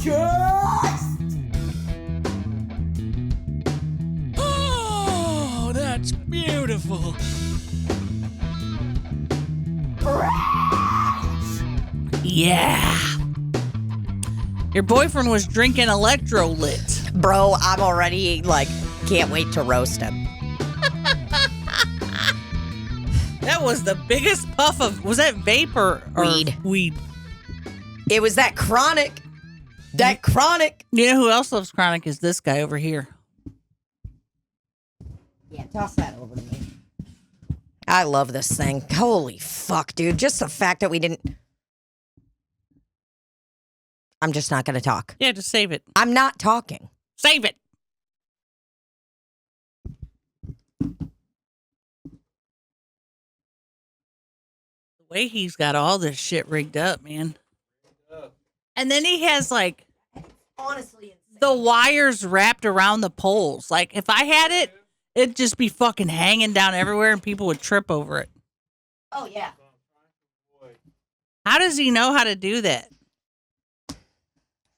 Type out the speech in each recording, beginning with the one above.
Podcast. Oh, that's beautiful. Yeah. Your boyfriend was drinking electrolyte. Bro, I'm already, can't wait to roast him. That was the biggest puff of, was that vapor or weed? It was that chronic. That chronic. You know who else loves chronic is this guy over here. Yeah, toss that over to me. I love this thing. Holy fuck, dude. Just the fact that we didn't... I'm just not going to talk. Yeah, just save it. I'm not talking. Save it. The way he's got all this shit rigged up, man. And then he has Honestly, the wires wrapped around the poles. Like if I had it, it'd just be fucking hanging down everywhere and people would trip over it. Oh, yeah. How does he know how to do that?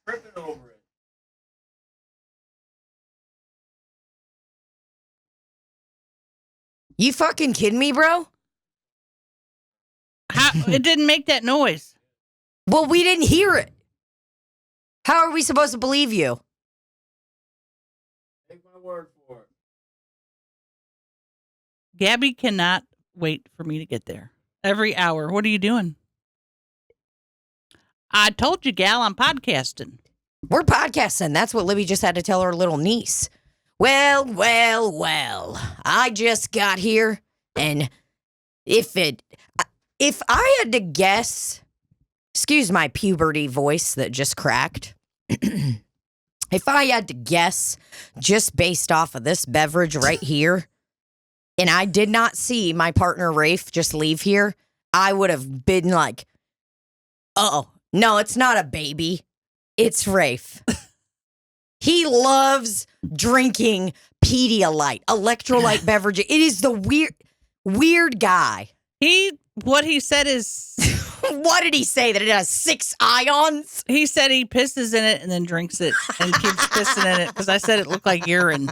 Tripping over it. You fucking kidding me, bro? How it didn't make that noise. Well, we didn't hear it. How are we supposed to believe you? Take my word for it. Gabby cannot wait for me to get there. Every hour. What are you doing? I told you, gal, I'm podcasting. We're podcasting. That's what Libbie just had to tell her little niece. Well. I just got here, and if I had to guess, excuse my puberty voice that just cracked. If I had to guess, just based off of this beverage right here, and I did not see my partner Rafe just leave here, I would have been like, oh, no, it's not a baby. It's Rafe. He loves drinking Pedialyte, electrolyte beverage. It is the weird guy. What he said is... What did he say? That it has 6 ions? He said he pisses in it and then drinks it and keeps pissing in it because I said it looked like urine.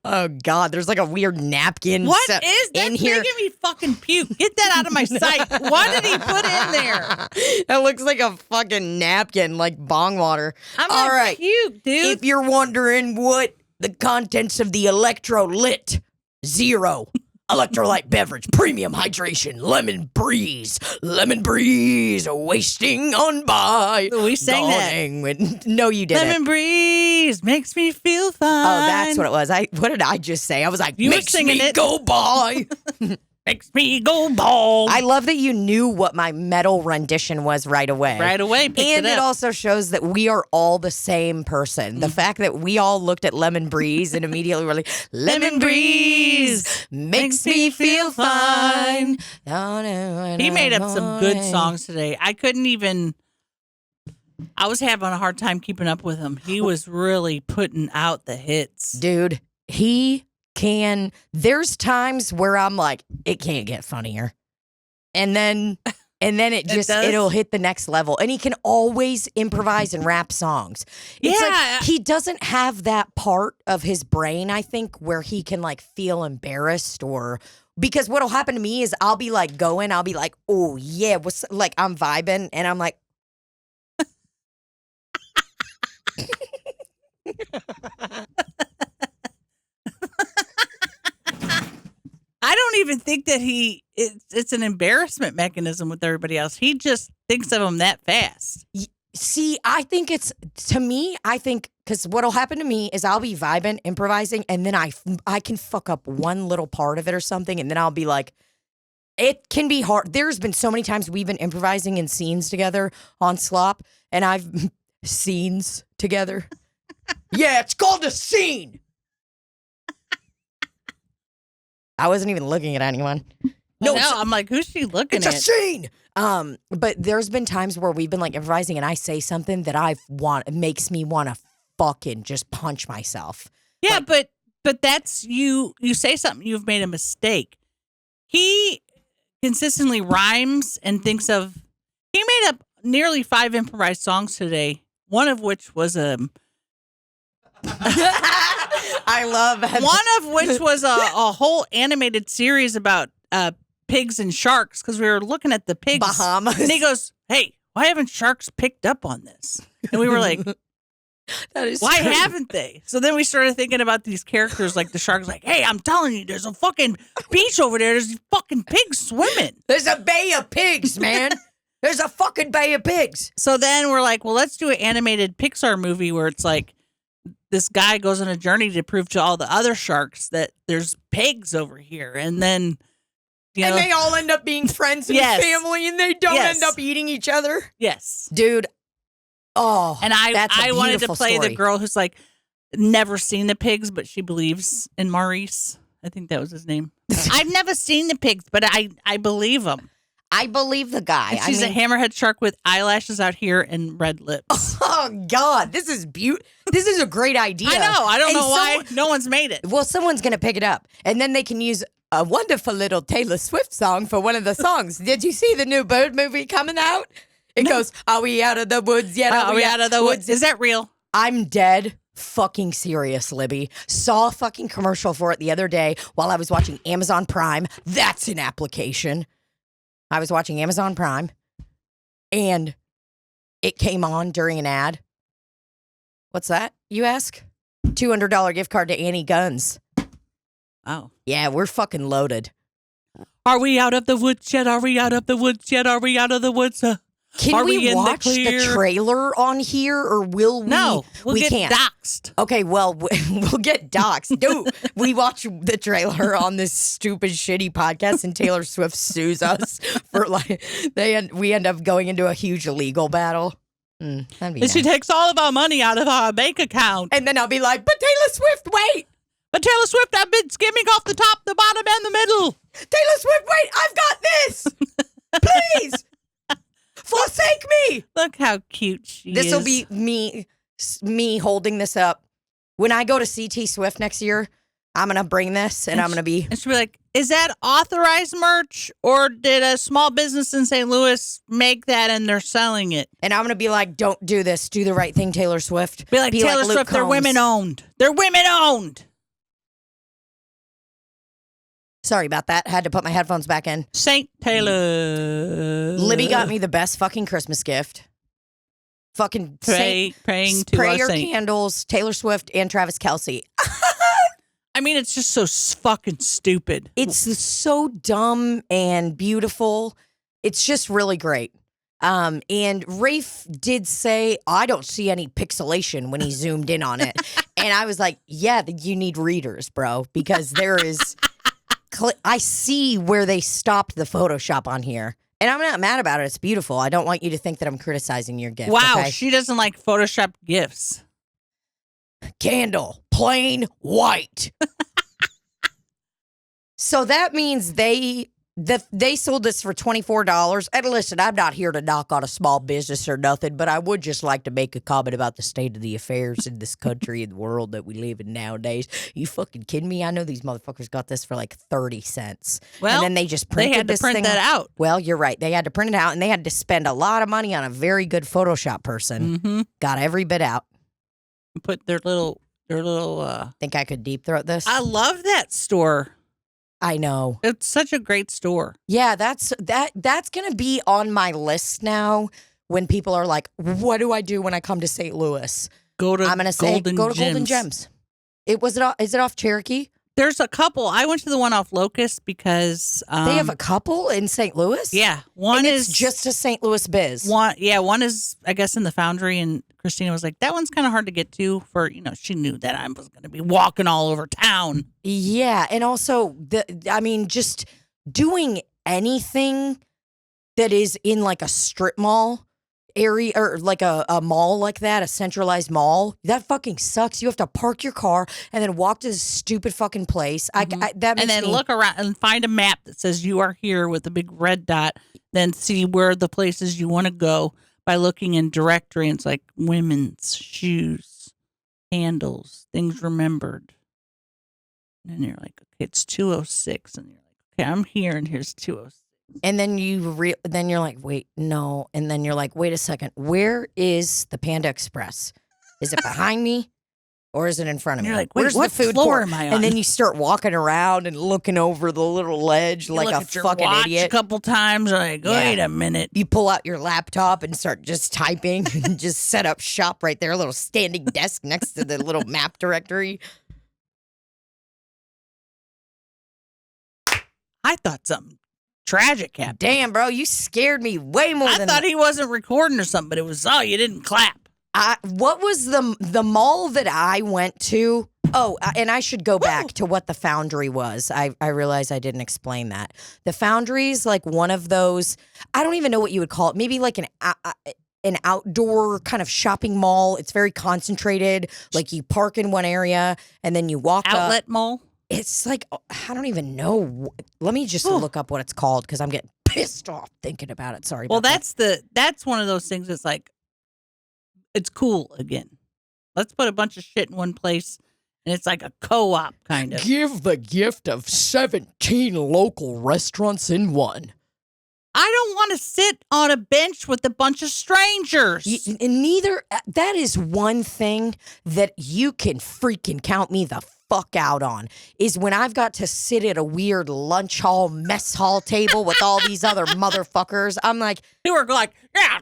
Oh, God. There's like a weird napkin What is that? in here. Making me fucking puke. Get that out of my sight. What did he put in there? That looks like a fucking napkin, like bong water. I'm All like, right. puke, dude. If you're wondering what the contents of the electrolyte, 0. Electrolyte beverage, premium hydration, lemon breeze, wasting on by. We sang that. No, you didn't. Lemon breeze makes me feel fine. Oh, that's what it was. What did I just say? I was like, You were makes singing me it. go by. Makes me go bald. I love that you knew what my metal rendition was right away. Right away, picked And it it up. also shows that we are all the same person. The fact that we all looked at Lemon Breeze and immediately were like, Lemon Breeze makes me feel fine. He made up some good songs today. I was having a hard time keeping up with him. He was really putting out the hits. Dude, there's times where I'm like, it can't get funnier. And then it'll hit the next level. And he can always improvise and rap songs. It's like he doesn't have that part of his brain, I think, where he can feel embarrassed because what'll happen to me is I'll be I'll be like, oh yeah, I'm vibing and I'm like, I don't even think that it's an embarrassment mechanism with everybody else. He just thinks of them that fast. See, I think because what'll happen to me is I'll be vibing, improvising, and then I can fuck up one little part of it or something, and then I'll be like, it can be hard. There's been so many times we've been improvising in scenes together on Slop, and I've scenes together. Yeah, it's called a scene. I wasn't even looking at anyone. No, I'm like, who's she looking at? It's a scene. But there's been times where we've been improvising and I say something that it makes me want to fucking just punch myself. Yeah, but that's you say something, you've made a mistake. He consistently rhymes and thinks of, he made up nearly 5 improvised songs today. one of which was I love that. one of which was a whole animated series about pigs and sharks, because we were looking at the pigs. Bahamas. And he goes, "Hey, why haven't sharks picked up on this?" And we were like, That is why true. haven't they? So then we started thinking about these characters, like the sharks, like, "Hey, I'm telling you, there's a fucking beach over there. There's these fucking pigs swimming." There's a bay of pigs, man. There's a fucking bay of pigs. So then we're like, well, let's do an animated Pixar movie where it's like this guy goes on a journey to prove to all the other sharks that there's pigs over here. And then, you know. And they all end up being friends and Yes. family, and they don't Yes. end up eating each other. Yes. Dude. Oh, And that's a I wanted to beautiful play story. the girl who's like never seen the pigs, but she believes in Maurice. I think that was his name. I've never seen the pigs, but I believe him. I believe the guy. And she's a hammerhead shark with eyelashes out here and red lips. Oh God, this is This is a great idea. I know. I don't And know why no one's made it. Well, someone's gonna pick it up, and then they can use a wonderful little Taylor Swift song for one of the songs. Did you see the new Bird movie coming out? It goes, "Are we out of the woods yet? Are we out of the woods?" Is that real? I'm dead fucking serious, Libbie. Saw a fucking commercial for it the other day while I was watching Amazon Prime. That's an application. I was watching Amazon Prime, and it came on during an ad. What's that, you ask? $200 gift card to Annie Guns. Oh. Yeah, we're fucking loaded. Are we out of the woods yet? Are we out of the woods yet? Are we out of the woods? Can Are we we in the watch the clear? trailer on here, or will we? No, we'll we get can't. doxxed. Okay, well, we'll get doxxed. Dude, we watch the trailer on this stupid, shitty podcast, and Taylor Swift sues us for we end up going into a huge legal battle. That'd be And nice. she takes all of our money out of our bank account. And then I'll be like, but Taylor Swift, wait! But Taylor Swift, I've been skimming off the top, the bottom, and the middle. Taylor Swift, wait! I've got this! Please! Forsake me! Look how cute she is. This will be me holding this up. When I go to CT Swift next year, I'm going to bring this, and I'm going to be... And she'll be like, is that authorized merch, or did a small business in St. Louis make that and they're selling it? And I'm going to be like, don't do this. Do the right thing, Taylor Swift. Be like, Taylor Luke Swift, they're Combs. women-owned. They're women-owned. Sorry about that. Had to put my headphones back in. St. Taylor. Libby got me the best fucking Christmas gift. Fucking praying to prayer our saint. candles, Taylor Swift and Travis Kelce. I mean, it's just so fucking stupid. It's so dumb and beautiful. It's just really great. And Rafe did say, I don't see any pixelation when he zoomed in on it. And I was like, yeah, you need readers, bro, because there is... I see where they stopped the Photoshop on here. And I'm not mad about it. It's beautiful. I don't want you to think that I'm criticizing your gift. Wow, okay? she doesn't like Photoshop gifts. Candle, plain white. So that means they sold this for $24. And listen, I'm not here to knock on a small business or nothing, but I would just like to make a comment about the state of the affairs in this country and the world that we live in nowadays. You fucking kidding me? I know these motherfuckers got this for like 30 cents. Well, and then they just printed they had to this print thing that out. Well, you're right. They had to print it out, and they had to spend a lot of money on a very good Photoshop person. Mm-hmm. Got every bit out. Put their little. Think I could deep throat this? I love that store. I know. It's such a great store. Yeah, that's gonna be on my list now. When people are like, "What do I do when I come to St. Louis?" Go to I'm gonna say, Golden "Go to Golden Gems. Gems." Is it off Cherokee? There's a couple. I went to the one off Locust because They have a couple in St. Louis. yeah. One and is it's just a St. Louis biz. one. Yeah, one is I guess in the Foundry, and Christina was like, that one's kind of hard to get to. For she knew that I was going to be walking all over town. Yeah, and also just doing anything that is in like a strip mall area or like a mall like that, a centralized mall, that fucking sucks. You have to park your car and then walk to this stupid fucking place. That makes And then me, look around and find a map that says you are here with a big red dot. Then see where the places you want to go by looking in directory. And it's like women's shoes, handles, things remembered. And then you're like, okay, it's 206. And you're like, okay, I'm here and here's 206. And then then you're like, wait, no. And then you're like, wait a second. Where is the Panda Express? Is it behind me? Or is it in front of me? You're like, wait, where's what the food floor court? am I on? And then you start walking around and looking over the little ledge You like look a at your fucking watch idiot. a couple times. Like, wait a minute. You pull out your laptop and start just typing and just set up shop right there, a little standing desk next to the little map directory. I thought something tragic happened. Damn, bro, you scared me way more I than thought he wasn't recording or something, but it was, you didn't clap. what was the mall that I went to? Oh, and I should go back to what the Foundry was. I realized I didn't explain that. The Foundry is like one of those, I don't even know what you would call it. Maybe like an outdoor kind of shopping mall. It's very concentrated. Like you park in one area and then you walk Outlet up. mall? It's like, I don't even know. Let me just look up what it's called because I'm getting pissed off thinking about it. Sorry. Well, about that. that's one of those things that's like, it's cool again. Let's put a bunch of shit in one place, and it's like a co-op kind of. Give the gift of 17 local restaurants in one. I don't want to sit on a bench with a bunch of strangers. That is one thing that you can freaking count me the fuck out on, is when I've got to sit at a weird lunch hall, mess hall table with all these other motherfuckers. I'm like, You were like, yeah.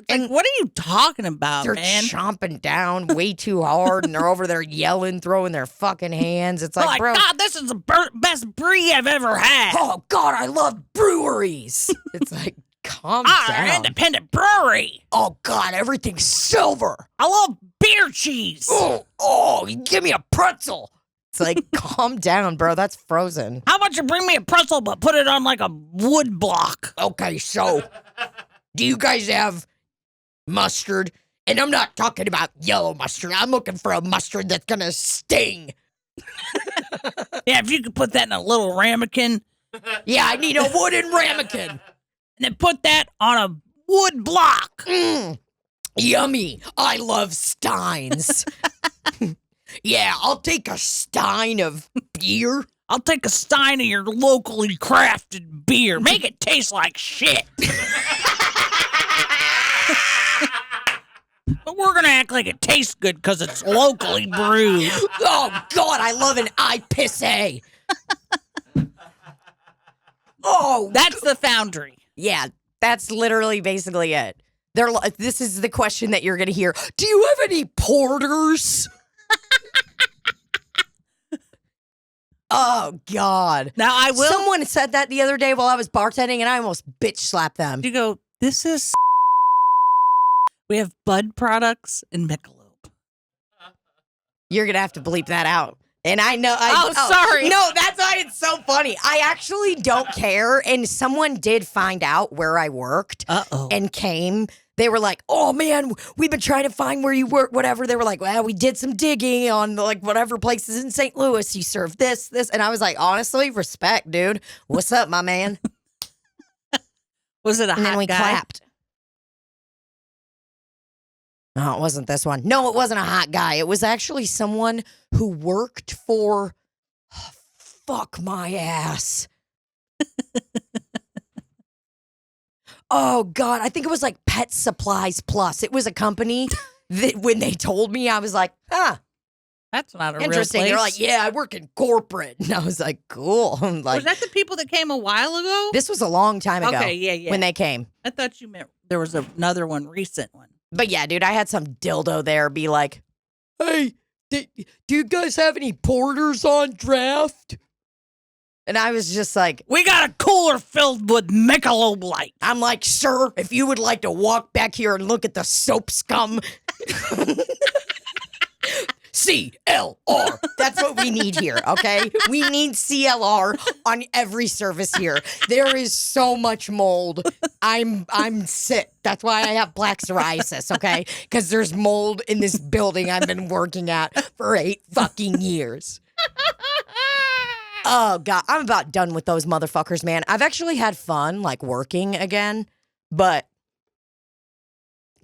And what are you talking about, they're man? chomping down way too hard and they're over there yelling, throwing their fucking hands. It's like, bro. God, this is the best brie I've ever had. Oh, God, I love breweries. It's like, calm An down. independent brewery. Oh, God, everything's silver. I love beer cheese. Oh, give me a pretzel. It's like, calm down, bro. That's frozen. How about you bring me a pretzel but put it on like a wood block? Okay, so do you guys have mustard? And I'm not talking about yellow mustard. I'm looking for a mustard that's going to sting. Yeah, if you could put that in a little ramekin. Yeah, I need a wooden ramekin. And then put that on a wood block. Yummy. I love steins. Yeah, I'll take a stein of beer. I'll take a stein of your locally crafted beer. Make it taste like shit. But we're going to act like it tastes good because it's locally brewed. Oh, God, I love an IPA. Oh, That's the Foundry. yeah, that's literally basically it. This is the question that you're going to hear. Do you have any porters? Oh, God. Now, I will. Someone said that the other day while I was bartending, and I almost bitch slapped them. You go, this is. We have Bud products and Michelob. You're going to have to bleep that out. And I know. Sorry. No, that's why it's so funny. I actually don't care. And someone did find out where I worked and came. They were like, oh, man, we've been trying to find where you work, whatever. They were like, well, we did some digging on like whatever places in St. Louis. You serve this. And I was like, honestly, respect, dude. What's up, my man? Was it a hot And then we guy? clapped. No, it wasn't this one. No, it wasn't a hot guy. It was actually someone who worked for, fuck my ass. Oh, God. I think it was like Pet Supplies Plus. It was a company that when they told me, I was like, That's not a interesting. real place. They're like, yeah, I work in corporate. And I was like, cool. I'm like, was that the people that came a while ago? this was a long time ago. Okay, yeah. When they came. I thought you meant there was another one, recent one. But yeah, dude, I had some dildo there be like, hey, do you guys have any porters on draft? And I was just like, We got a cooler filled with Michelob Light. I'm like, sir, if you would like to walk back here and look at the soap scum. CLR. That's what we need here, okay? We need CLR on every surface here. There is so much mold. I'm sick. That's why I have plaque psoriasis, okay? Because there's mold in this building I've been working at for 8 fucking years. Oh, God. I'm about done with those motherfuckers, man. I've actually had fun, like, working again. But,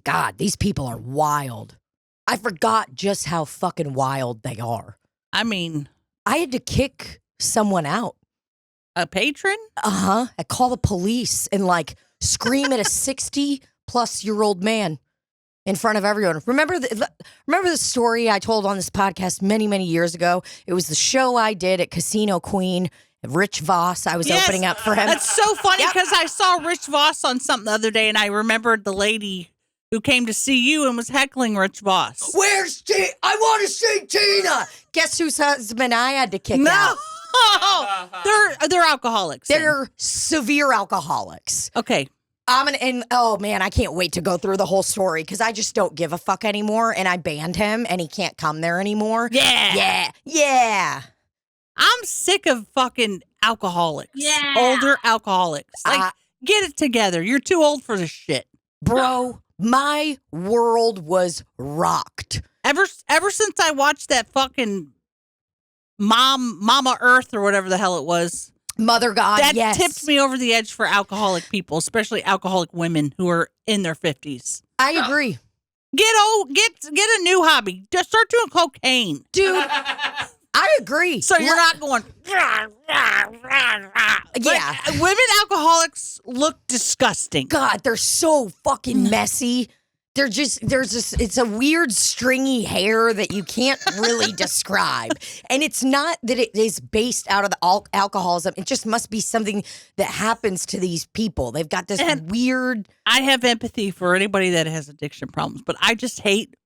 God, these people are wild. I forgot just how fucking wild they are. I mean, I had to kick someone out. A patron? I call the police and like scream at a 60-plus-year-old man in front of everyone. Remember the story I told on this podcast many, many years ago? It was the show I did at Casino Queen. Rich Voss, I was opening up for him. That's so funny because I saw Rich Voss on something the other day, and I remembered the lady who came to see you and was heckling Rich Voss. Where's Tina? I want to see Tina. Guess whose husband I had to kick out? They're alcoholics. They're severe alcoholics. Okay. Oh man, I can't wait to go through the whole story because I just don't give a fuck anymore, and I banned him, and he can't come there anymore. Yeah. I'm sick of fucking alcoholics. Yeah. Older alcoholics. Like, get it together. You're too old for this shit. Bro, my world was rocked. Ever since I watched that fucking Mama Earth or whatever the hell it was. Mother God, that yes. tipped me over the edge for alcoholic people, especially alcoholic women who are in their 50s. I agree. Get a new hobby. Just start doing cocaine. Dude, I agree. So you're not going. Yeah. Like, women alcoholics look disgusting. God, they're so fucking messy. It's a weird stringy hair that you can't really describe. And it's not that it is based out of the alcoholism. It just must be something that happens to these people. They've got this weird. I have empathy for anybody that has addiction problems, but I just hate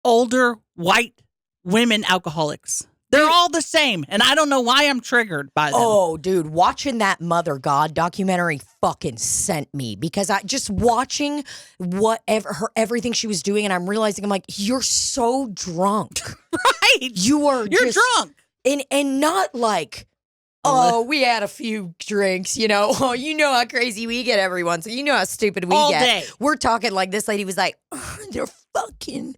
older white women alcoholics. They're all the same, and I don't know why I'm triggered by them. Oh, dude, watching that Mother God documentary fucking sent me because I just watching everything she was doing, and I'm realizing I'm like, you're so drunk, right? You're drunk, and not like, oh, we had a few drinks, you know. Oh, you know how crazy we get every once, so you know how stupid we all get. Day. We're talking like this lady was like, they're fucking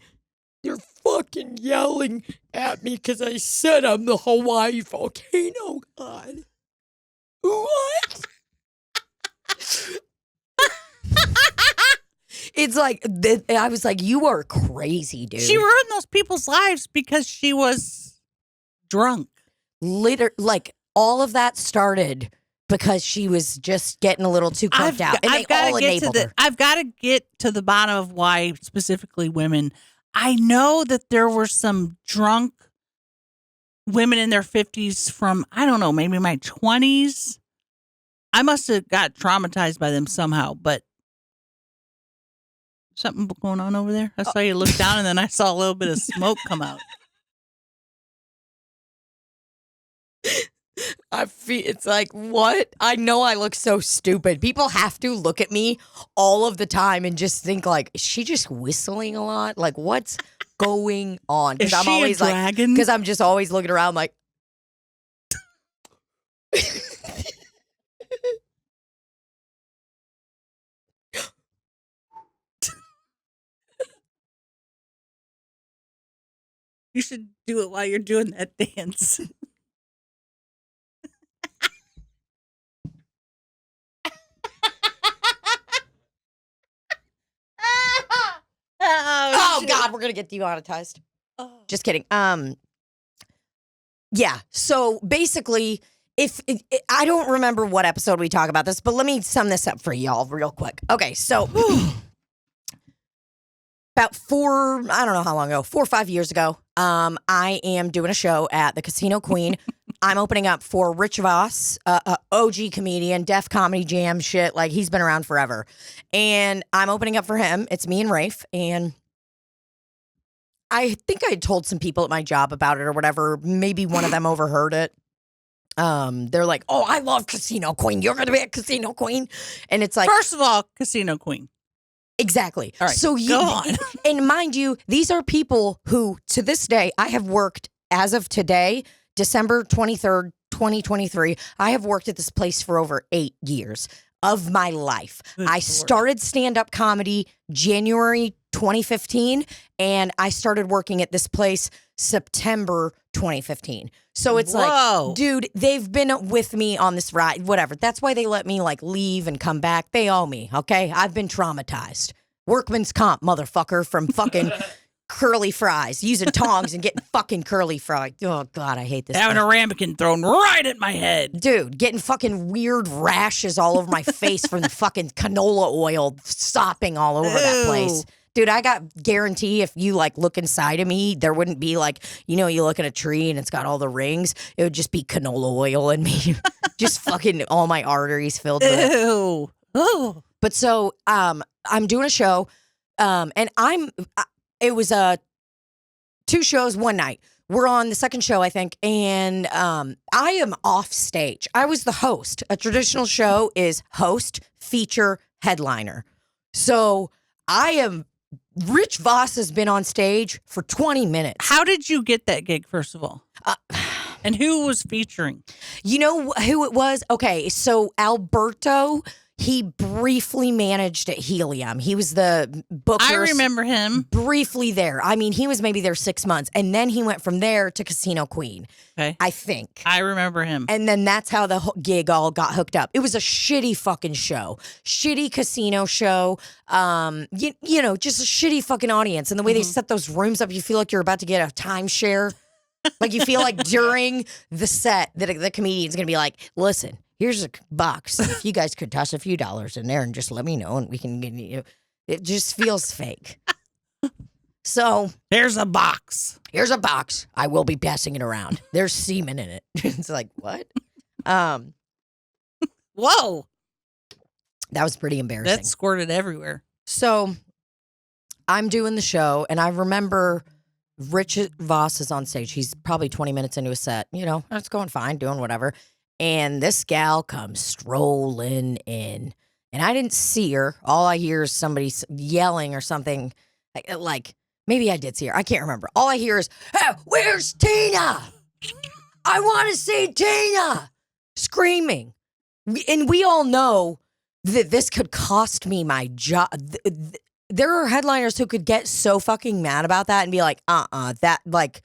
yelling at me because I said I'm the Hawaii volcano god. What? It's like, I was like, you are crazy, dude. She ruined those people's lives because she was drunk. Like, all of that started because she was just getting a little too coked out. And they all enabled her. I've got to get to the bottom of why specifically women. I know that there were some drunk women in their 50s from, I don't know, maybe my 20s. I must have got traumatized by them somehow, but something going on over there? I saw you look down and then I saw a little bit of smoke come out. It's like, what? I know I look so stupid. People have to look at me all of the time and just think like, is she just whistling a lot? Like, what's going on? Is I'm she always a dragon? Because I'm just always looking around like. You should do it while you're doing that dance. Oh God, we're gonna get demonetized. Just kidding. Yeah. So basically, I don't remember what episode we talk about this, but let me sum this up for y'all real quick. Okay, so about 4 or 5 years ago, I am doing a show at the Casino Queen. I'm opening up for Rich Voss, OG comedian, Def Comedy Jam shit. Like, he's been around forever. And I'm opening up for him. It's me and Rafe. And I think I told some people at my job about it or whatever. Maybe one of them overheard it. They're like, oh, I love Casino Queen. You're going to be a Casino Queen. And it's like, first of all, Casino Queen. Exactly. All right, so go on. And mind you, these are people who, to this day, I have worked as of today, December 23rd, 2023. I have worked at this place for over 8 years of my life. I started stand-up comedy January 2015, and I started working at this place September 2015. So it's like, dude, they've been with me on this ride, whatever. That's why they let me like leave and come back. They owe me, okay? I've been traumatized. Workman's comp, motherfucker, from fucking curly fries, using tongs and getting fucking curly fried. Oh, God, I hate this. Having a ramekin thrown right at my head. Dude, getting fucking weird rashes all over my face from the fucking canola oil sopping all over that place. Dude, I got guarantee if you like look inside of me, there wouldn't be like, you know, you look at a tree and it's got all the rings. It would just be canola oil in me. Just fucking all my arteries filled with it. Ew. Oh. But so I'm doing a show and it was 2 shows one night. We're on the second show, I think, and I am off stage. I was the host. A traditional show is host, feature, headliner. So Rich Voss has been on stage for 20 minutes. How did you get that gig, first of all? And who was featuring? You know who it was? Okay, so Alberto, he briefly managed at Helium. He was the booker. I remember him. Briefly there. I mean, he was maybe there 6 months. And then he went from there to Casino Queen, Okay. I think. I remember him. And then that's how the gig all got hooked up. It was a shitty fucking show. Shitty casino show. You know, just a shitty fucking audience. And the way they set those rooms up, you feel like you're about to get a timeshare. Like you feel like during the set that the comedian's going to be like, listen, here's a box. If you guys could toss a few dollars in there and just let me know and we can get you. It just feels fake. So Here's a box. here's a box. I will be passing it around. There's semen in it. It's like, what? Whoa. That was pretty embarrassing. That squirted everywhere. So I'm doing the show, and I remember Rich Voss is on stage. He's probably 20 minutes into a set. You know, it's going fine, doing whatever. And this gal comes strolling in, and I didn't see her. All I hear is somebody yelling or something. Like maybe I did see her. I can't remember. All I hear is, "Hey, where's Tina? I want to see Tina!" Screaming. And we all know that this could cost me my job. There are headliners who could get so fucking mad about that and be like, that, like,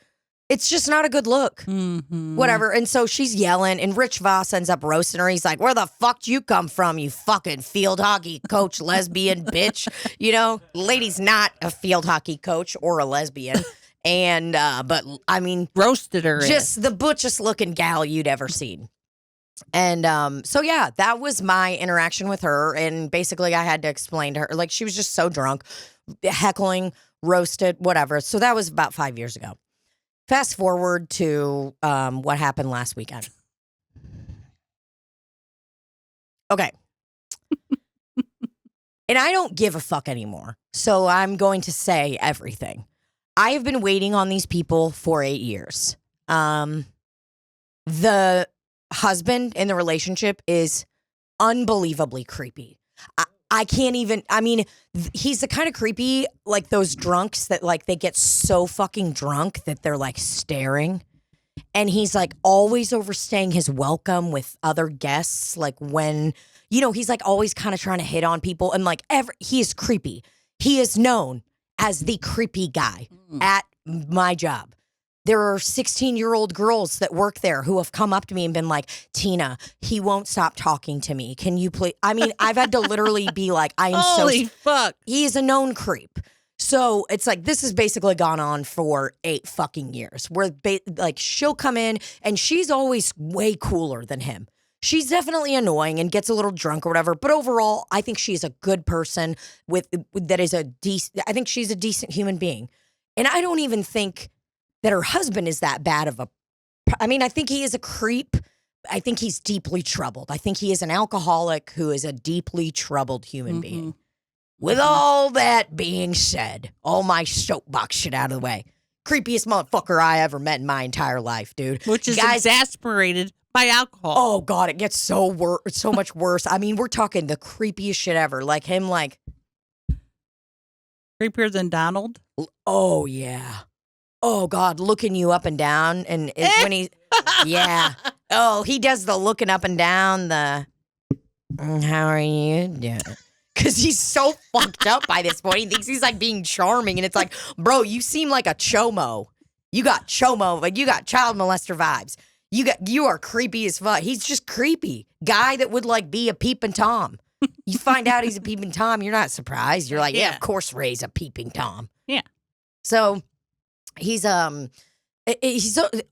it's just not a good look. Mm-hmm. Whatever. And so she's yelling, and Rich Voss ends up roasting her. He's like, where the fuck do you come from, you fucking field hockey coach lesbian bitch? You know, lady's not a field hockey coach or a lesbian. And, but I mean, Roasted her. just the butchest looking gal you'd ever seen. And so, yeah, that was my interaction with her. And basically I had to explain to her, like, she was just so drunk, heckling, roasted, whatever. So that was about 5 years ago. Fast forward to what happened last weekend. Okay. And I don't give a fuck anymore. So I'm going to say everything. I have been waiting on these people for 8 years. The husband in the relationship is unbelievably creepy. I can't even, I mean, he's the kind of creepy, like those drunks that like they get so fucking drunk that they're like staring. And he's like always overstaying his welcome with other guests. Like when, you know, he's like always kind of trying to hit on people. And like he is creepy. He is known as the creepy guy at my job. There are 16-year-old girls that work there who have come up to me and been like, Tina, he won't stop talking to me. Can you please? I mean, I've had to literally be like, I am Holy fuck. He is a known creep. So it's like, this has basically gone on for 8 fucking years where like she'll come in and she's always way cooler than him. She's definitely annoying and gets a little drunk or whatever. But overall, I think she's a good person I think she's a decent human being. And I don't even think that her husband is that bad of I mean, I think he is a creep. I think he's deeply troubled. I think he is an alcoholic who is a deeply troubled human being. With all that being said, all my soapbox shit out of the way. Creepiest motherfucker I ever met in my entire life, dude. Which is exasperated by alcohol. Oh, God, it gets so much worse. I mean, we're talking the creepiest shit ever. Like him, like... Creepier than Donald? Oh, yeah. Oh, God, looking you up and down. And when he... Yeah. Oh, he does the looking up and down, the... How are you doing? Because he's so fucked up by this point. He thinks he's like being charming. And it's like, bro, you seem like a chomo. You got chomo. Like you got child molester vibes. You are creepy as fuck. He's just creepy. Guy that would like be a peeping Tom. You find out he's a peeping Tom, you're not surprised. You're like, yeah, of course Ray's a peeping Tom. Yeah. So he's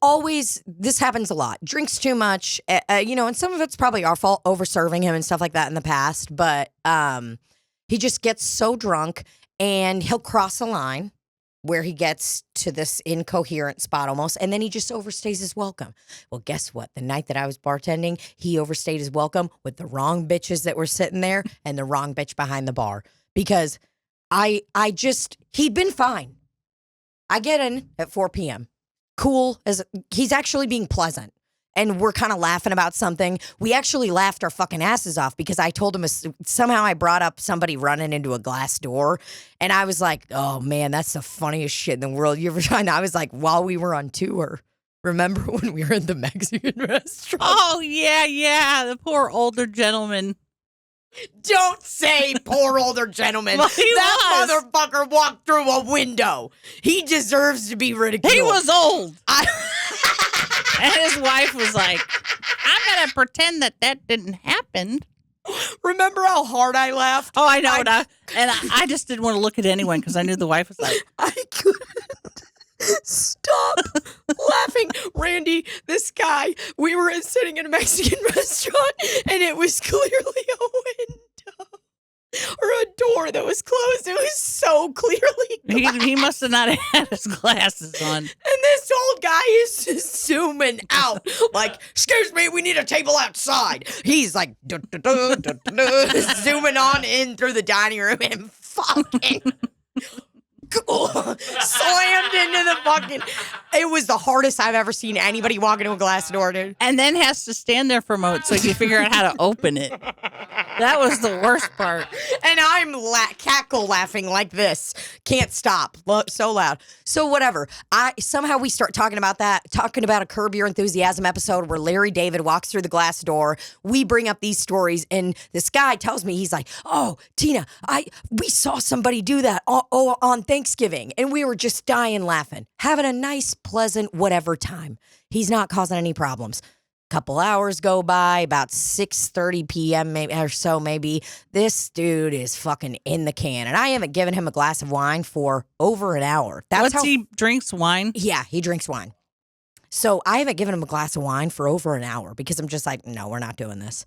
always, this happens a lot. Drinks too much, and some of it's probably our fault, over serving him and stuff like that in the past. But he just gets so drunk and he'll cross a line where he gets to this incoherent spot almost, and then he just overstays his welcome. Well, guess what? The night that I was bartending, he overstayed his welcome with the wrong bitches that were sitting there and the wrong bitch behind the bar. Because he'd been fine. I get in at 4 p.m. Cool, as he's actually being pleasant. And we're kind of laughing about something. We actually laughed our fucking asses off because I told him somehow I brought up somebody running into a glass door. And I was like, oh man, that's the funniest shit in the world you ever tried. And I was like, while we were on tour, remember when we were in the Mexican restaurant? Oh, yeah. The poor older gentleman. Don't say poor older gentleman. Well, that motherfucker walked through a window. He deserves to be ridiculed. He was old. And his wife was like, I'm going to pretend that didn't happen. Remember how hard I laughed? Oh, I know. I just didn't want to look at anyone because I knew the wife was like, I couldn't stop laughing. Randy, this guy, we were sitting in a Mexican restaurant and it was clearly a window or a door that was closed. It was so clearly glass. He must have not had his glasses on. And this old guy is just zooming out like, excuse me, we need a table outside. He's like zooming on in through the dining room and fucking slammed into the fucking. It was the hardest I've ever seen anybody walk into a glass door, dude. And then has to stand there for a moment so you figure out how to open it. That was the worst part. And I'm cackle laughing like this. Can't stop. So loud. So whatever. Somehow we start talking about a Curb Your Enthusiasm episode where Larry David walks through the glass door. We bring up these stories and this guy tells me, he's like, oh, Tina, we saw somebody do that on Thanksgiving. And we were just dying laughing, having a nice, pleasant, whatever time. He's not causing any problems. Couple hours go by, about 6:30 p.m. maybe. This dude is fucking in the can, and I haven't given him a glass of wine for over an hour. He drinks wine? Yeah, he drinks wine. So I haven't given him a glass of wine for over an hour because I'm just like, no, we're not doing this.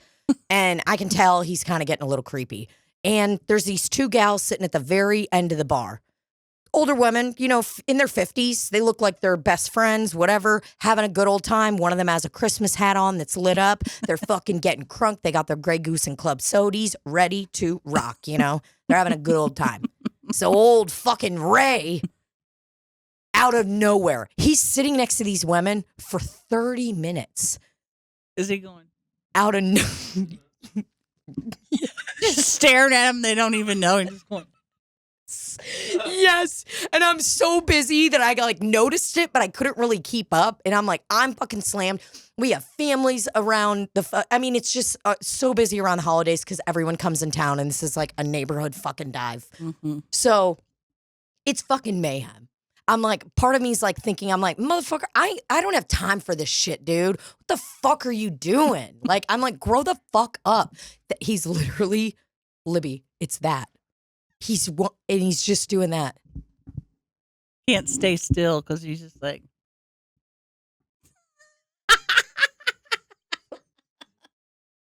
And I can tell he's kind of getting a little creepy. And there's these two gals sitting at the very end of the bar. Older women, in their 50s. They look like they're best friends, whatever, having a good old time. One of them has a Christmas hat on that's lit up. They're fucking getting crunk. They got their Grey Goose and Club Sodies ready to rock, They're having a good old time. So old fucking Ray, out of nowhere, he's sitting next to these women for 30 minutes. Is he going? Out of just staring at them. They don't even know. And just going. Yes. And I'm so busy that I noticed it, but I couldn't really keep up. And I'm like, I'm fucking slammed. We have families around it's just so busy around the holidays because everyone comes in town and this is like a neighborhood fucking dive. Mm-hmm. So it's fucking mayhem. I'm like, part of me is like thinking, I'm like, motherfucker, I don't have time for this shit, dude. What the fuck are you doing? I'm like, grow the fuck up. He's literally, Libbie, it's that. He's just doing that. Can't stay still because he's just like.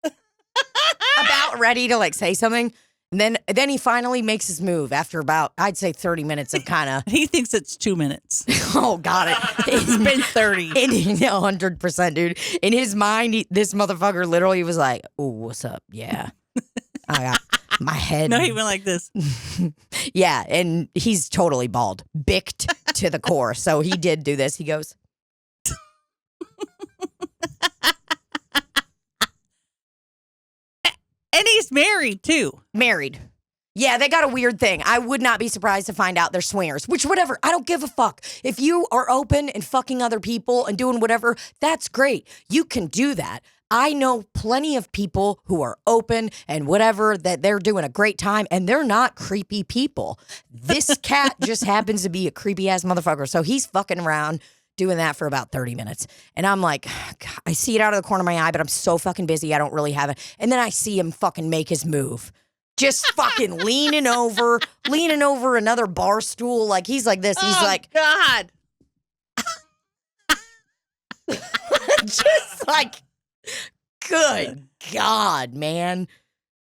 About ready to say something. And then he finally makes his move after about, I'd say 30 minutes of kind of. He thinks it's 2 minutes. Oh, got it. It's been 30. 100%, dude. In his mind, this motherfucker literally was like, "Ooh, what's up? Yeah. I got my head." No, he went like this. Yeah, and he's totally bald. Bicked to the core. So he did do this. He goes. And he's married, too. Married. Yeah, they got a weird thing. I would not be surprised to find out they're swingers, which whatever. I don't give a fuck. If you are open and fucking other people and doing whatever, that's great. You can do that. I know plenty of people who are open and whatever, that they're doing a great time and they're not creepy people. This cat just happens to be a creepy ass motherfucker. So he's fucking around doing that for about 30 minutes. And I'm like, God, I see it out of the corner of my eye, but I'm so fucking busy. I don't really have it. And then I see him fucking make his move. just fucking leaning over another bar stool. Like, he's like this. He's like, God. just like, good God, man.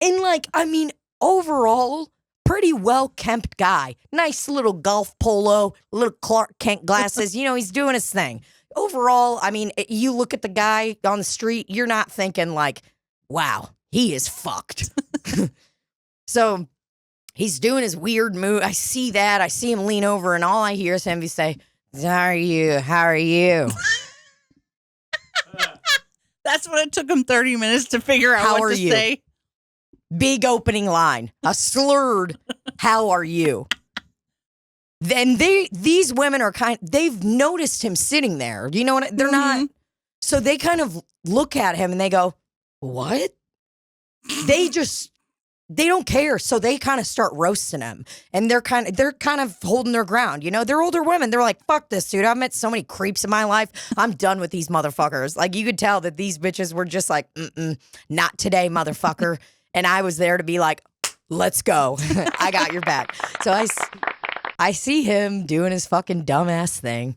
And like, I mean, overall, pretty well-kempt guy. Nice little golf polo, little Clark Kent glasses. He's doing his thing. Overall, I mean, you look at the guy on the street, you're not thinking like, wow, he is fucked. So he's doing his weird move. I see that. I see him lean over, and all I hear is him say, how are you? How are you? That's what it took him 30 minutes to figure out How what are to you? say. Big opening line. A slurred, how are you? Then these women are they've noticed him sitting there. You know what? They're not. So they kind of look at him and they go, what? They don't care. So they kind of start roasting him, and they're kind of holding their ground. They're older women. They're like, fuck this, dude. I've met so many creeps in my life. I'm done with these motherfuckers. Like, you could tell that these bitches were just like, not today, motherfucker. And I was there to be like, let's go. I got your back. So I see him doing his fucking dumbass thing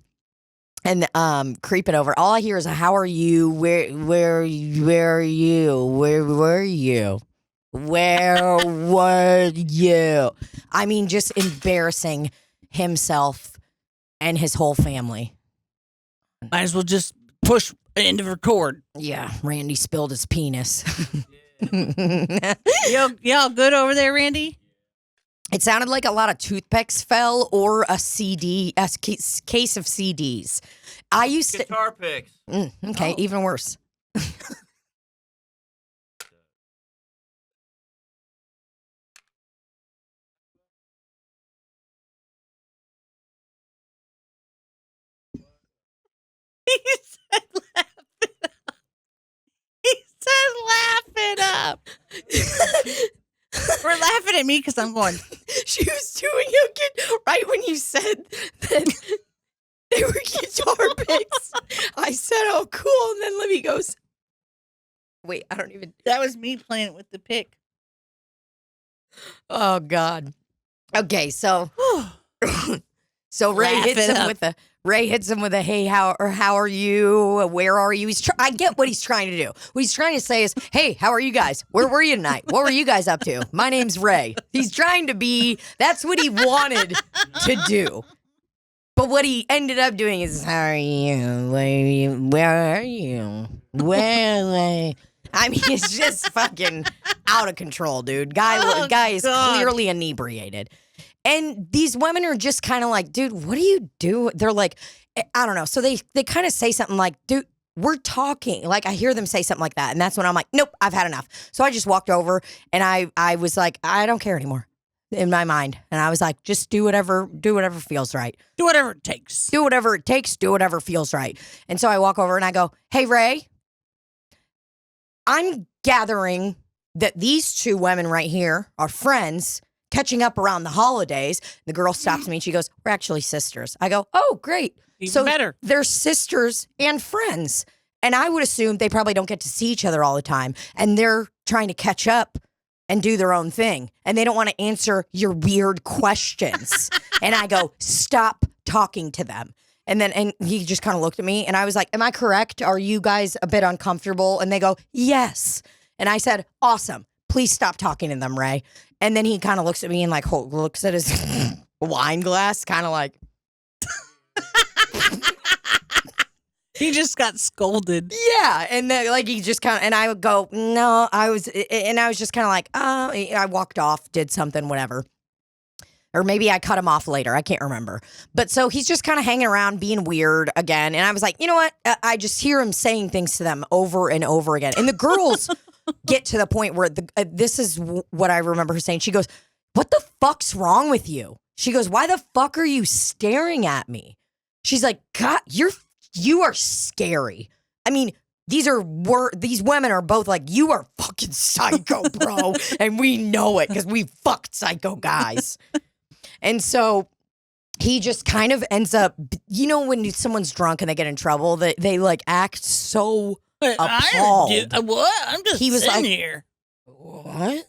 and creeping over. All I hear is, how are you? Where are you? Where are you? Where were you? Where were you? I mean, just embarrassing himself and his whole family. Might as well just push end of record. Yeah, Randy spilled his penis. Y'all good over there, Randy? It sounded like a lot of toothpicks fell or a case of CDs. I used Guitar picks. Okay, even worse. He said laugh it up. He said laugh it up. We're laughing at me because I'm going. She was doing it again right when you said that they were guitar picks. I said, oh, cool. And then Libbie goes, wait, I don't even. That was me playing it with the pick. Oh, God. Okay, so Ray hits him with a hey, how are you? Where are you? I get what he's trying to do. What he's trying to say is, hey, how are you guys? Where were you tonight? What were you guys up to? My name's Ray. He's trying to be, that's what he wanted to do. But what he ended up doing is, how are you? Where are you? Where? I mean, it's just fucking out of control, dude. Guy is clearly inebriated. And these women are just kind of like, dude, what do you do? They're like, I don't know. So they kind of say something like, dude, we're talking. Like, I hear them say something like that. And that's when I'm like, nope, I've had enough. So I just walked over and I was like, I don't care anymore in my mind. And I was like, just do whatever feels right. Do whatever it takes. Do whatever it takes. Do whatever feels right. And so I walk over and I go, hey, Ray, I'm gathering that these two women right here are friends catching up around the holidays. The girl stops me and she goes, we're actually sisters. I go, oh, great. Even better. They're sisters and friends. And I would assume they probably don't get to see each other all the time. And they're trying to catch up and do their own thing. And they don't want to answer your weird questions. And I go, stop talking to them. And he just kind of looked at me and I was like, am I correct? Are you guys a bit uncomfortable? And they go, yes. And I said, awesome. Please stop talking to them, Ray. And then he kind of looks at me and like looks at his wine glass, kind of like. He just got scolded. Yeah. And then like he just kind of, and I would go, no, I was just kind of like, I walked off, did something, whatever. Or maybe I cut him off later. I can't remember. But so he's just kind of hanging around being weird again. And I was like, you know what? I just hear him saying things to them over and over again. And the girls get to the point where this is what I remember her saying. She goes, what the fuck's wrong with you? She goes, why the fuck are you staring at me? She's like, God, you are scary. I mean, these women are both like, you are fucking psycho, bro. And we know it because we fucked psycho guys. And so he just kind of ends up, when someone's drunk and they get in trouble, they like act so appalled. What? I'm just he was sitting like, here. What?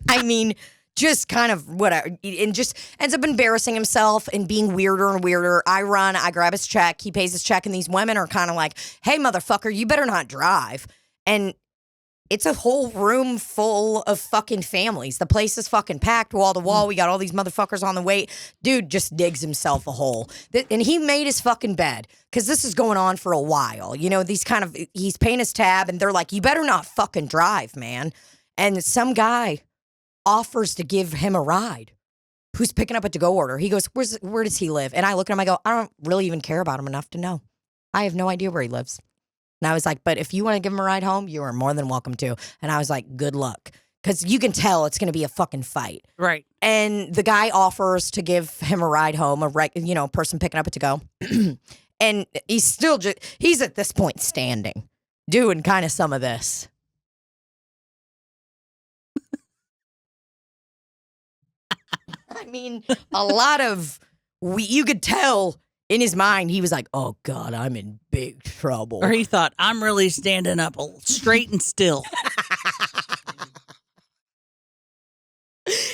I mean, just kind of whatever, and just ends up embarrassing himself and being weirder and weirder. I grab his check, he pays his check, and these women are kind of like, hey, motherfucker, you better not drive. And it's a whole room full of fucking families. The place is fucking packed wall to wall. We got all these motherfuckers on the wait. Dude just digs himself a hole. And he made his fucking bed because this is going on for a while. You know, he's paying his tab and they're like, you better not fucking drive, man. And some guy offers to give him a ride who's picking up a to-go order. He goes, where does he live? And I look at him, I go, I don't really even care about him enough to know. I have no idea where he lives. And I was like, but if you want to give him a ride home, you are more than welcome to. And I was like, good luck. Because you can tell it's going to be a fucking fight. Right. And the guy offers to give him a ride home, person picking up a to-go. And he's at this point standing, doing kind of some of this. I mean, a lot of, you could tell in his mind, he was like, oh, God, I'm in big trouble. Or he thought, I'm really standing up straight and still.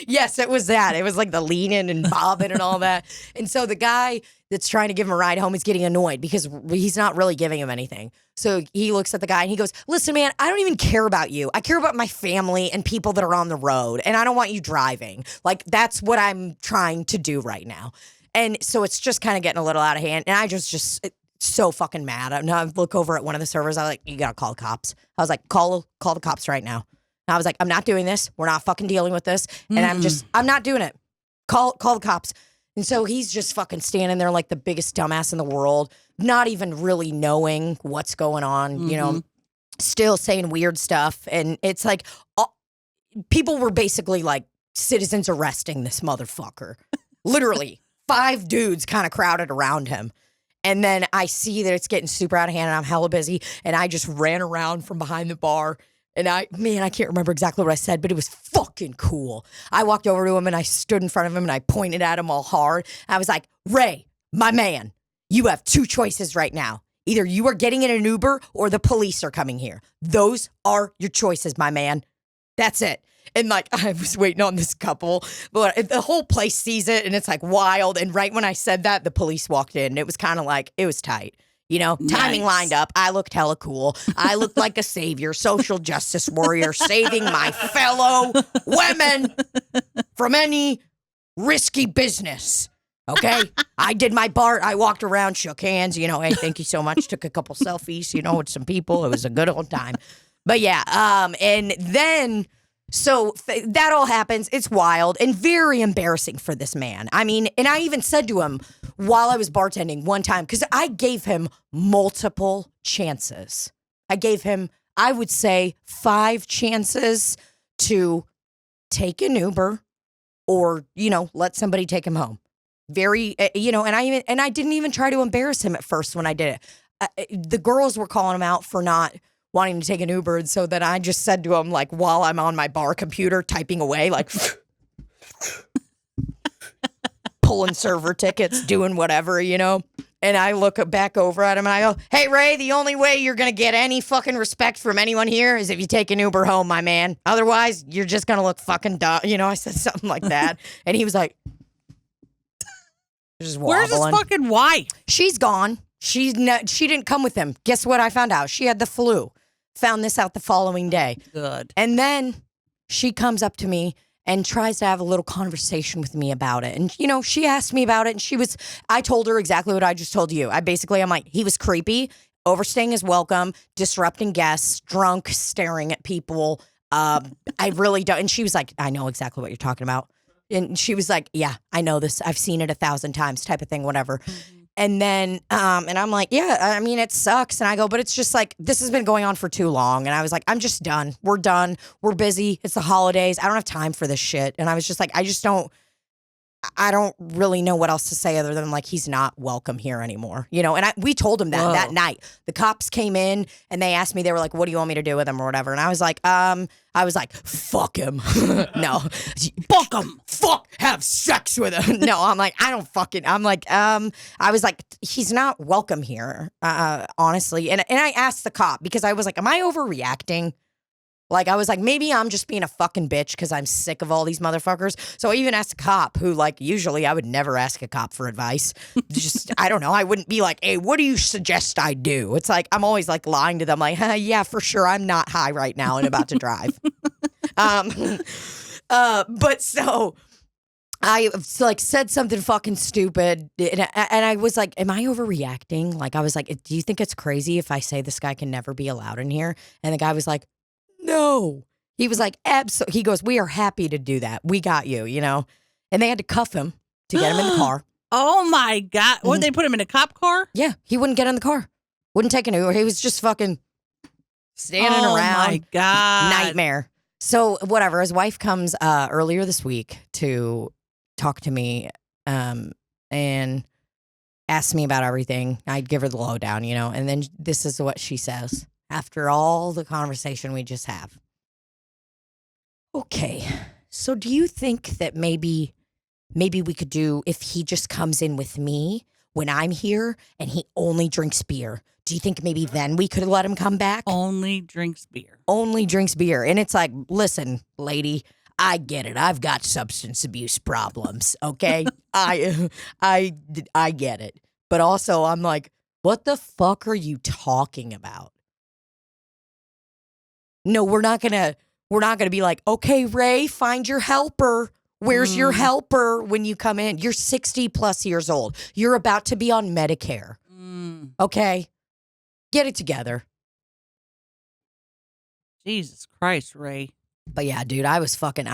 Yes, it was that. It was like the leaning and bobbing and all that. And so the guy that's trying to give him a ride home is getting annoyed because he's not really giving him anything. So he looks at the guy and he goes, listen, man, I don't even care about you. I care about my family and people that are on the road. And I don't want you driving. Like, that's what I'm trying to do right now. And so it's just kind of getting a little out of hand. And I just so fucking mad. Now I look over at one of the servers. I was like, you got to call the cops. I was like, call the cops right now. And I was like, I'm not doing this. We're not fucking dealing with this. And I'm not doing it. Call the cops. And so he's just fucking standing there like the biggest dumbass in the world, not even really knowing what's going on, you know, still saying weird stuff. And it's like, people were basically like citizens arresting this motherfucker. Literally. 5 dudes kind of crowded around him. And then I see that it's getting super out of hand and I'm hella busy. And I just ran around from behind the bar. And I can't remember exactly what I said, but it was fucking cool. I walked over to him and I stood in front of him and I pointed at him all hard. I was like, Ray, my man, you have 2 choices right now. Either you are getting in an Uber or the police are coming here. Those are your choices, my man. That's it. And like, I was waiting on this couple, but the whole place sees it and it's like wild. And right when I said that, the police walked in and it was kind of like, it was tight. You know, timing lined up. I looked hella cool. I looked like a savior, social justice warrior, saving my fellow women from any risky business. Okay? I did my part. I walked around, shook hands, you know, hey, thank you so much. Took a couple selfies, you know, with some people. It was a good old time. But yeah, and then... So that all happens. It's wild and very embarrassing for this man. I mean, and I even said to him while I was bartending one time, because I gave him multiple chances. I gave him, I would say, 5 chances to take an Uber or, you know, let somebody take him home. Very, you know, and I didn't even try to embarrass him at first when I did it. The girls were calling him out for not wanting to take an Uber. And so then I just said to him, like, while I'm on my bar computer typing away, like, pulling server tickets, doing whatever, you know? And I look back over at him and I go, hey, Ray, the only way you're going to get any fucking respect from anyone here is if you take an Uber home, my man. Otherwise, you're just going to look fucking dumb. You know, I said something like that. And he was like, just wobbling. Where's his fucking wife? She's gone. She didn't come with him. Guess what I found out? She had the flu. Found this out the following day. Good. And then she comes up to me and tries to have a little conversation with me about it. And, you know, she asked me about it and I told her exactly what I just told you. I'm like, he was creepy, overstaying his welcome, disrupting guests, drunk, staring at people. I really don't. And she was like, I know exactly what you're talking about. And she was like, yeah, I know this. I've seen it 1,000 times type of thing, whatever. Mm-hmm. And then, and I'm like, yeah, I mean, it sucks. And I go, but it's just like, this has been going on for too long. And I was like, I'm just done. We're done. We're busy. It's the holidays. I don't have time for this shit. And I was just like, I don't really know what else to say other than like, he's not welcome here anymore, you know? And we told him that night. The cops came in and they asked me, they were like, what do you want me to do with him or whatever? And I was like, fuck him. No, fuck him. Fuck, have sex with him. No, I'm like, I was like, he's not welcome here, honestly. And I asked the cop because I was like, am I overreacting? Like, I was like, maybe I'm just being a fucking bitch because I'm sick of all these motherfuckers. So I even asked a cop who, like, usually I would never ask a cop for advice. Just, I don't know. I wouldn't be like, hey, what do you suggest I do? It's like, I'm always like lying to them, like, yeah, for sure. I'm not high right now and about to drive. But so I like said something fucking stupid. And I was like, am I overreacting? Like, I was like, do you think it's crazy if I say this guy can never be allowed in here? And the guy was like, no. He was like, absolutely. He goes, we are happy to do that. We got you, you know? And they had to cuff him to get him in the car. Oh my God. Would they put him in a cop car? Yeah. He wouldn't get in the car. Wouldn't take an Uber. He was just fucking standing around. Oh my God. Nightmare. So whatever. His wife comes earlier this week to talk to me and ask me about everything. I'd give her the lowdown, you know? And then this is what she says. After all the conversation we just have. Okay, so do you think that maybe we could do, if he just comes in with me when I'm here and he only drinks beer, do you think maybe then we could let him come back? Only drinks beer. Only drinks beer. And it's like, listen, lady, I get it. I've got substance abuse problems, okay? I get it. But also I'm like, what the fuck are you talking about? No, we're not gonna be like, okay, Ray, find your helper. Where's your helper when you come in? You're 60 plus years old. You're about to be on Medicare. Okay? Get it together. Jesus Christ, Ray. But yeah, dude, I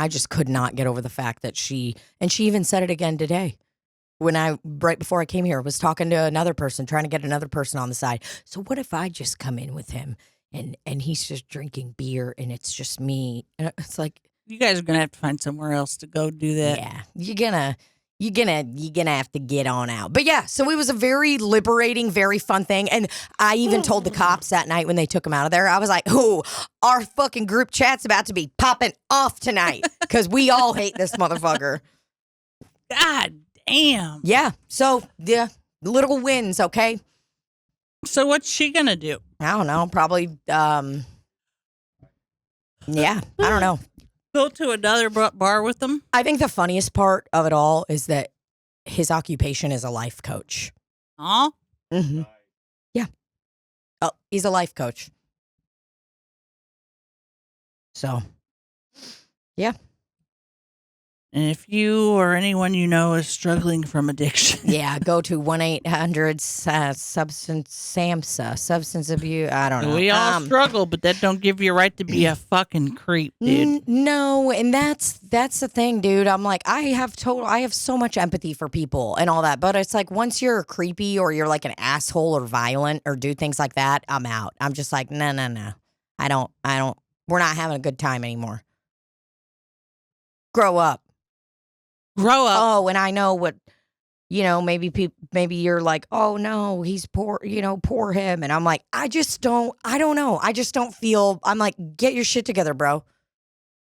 just could not get over the fact that she even said it again today. Right before I came here, was talking to another person, trying to get another person on the side. So what if I just come in with him? And he's just drinking beer and it's just me. And it's like, you guys are gonna have to find somewhere else to go do that. Yeah, you're gonna have to get on out. But yeah, so it was a very liberating, very fun thing. And I even told the cops that night when they took him out of there, I was like, "Oh, our fucking group chat's about to be popping off tonight because we all hate this motherfucker." God damn. Yeah. So yeah, little wins, okay. So what's she gonna do? I don't know. Probably. Yeah, I don't know. Go to another bar with them? I think the funniest part of it all is that his occupation is a life coach. Huh? Mm-hmm. Yeah. Oh, he's a life coach. So, yeah. And if you or anyone you know is struggling from addiction. Yeah, go to 1-800 substance abuse. I don't know. We all struggle, but that don't give you a right to be a fucking creep, dude. No, and that's the thing, dude. I'm like, I have so much empathy for people and all that, but it's like once you're creepy or you're like an asshole or violent or do things like that, I'm out. I'm just like, no. I don't. We're not having a good time anymore. Grow up. Oh, and I know what, maybe you're like, oh no, he's poor, poor him. And I'm like, I don't know. I just don't feel, I'm like, get your shit together, bro.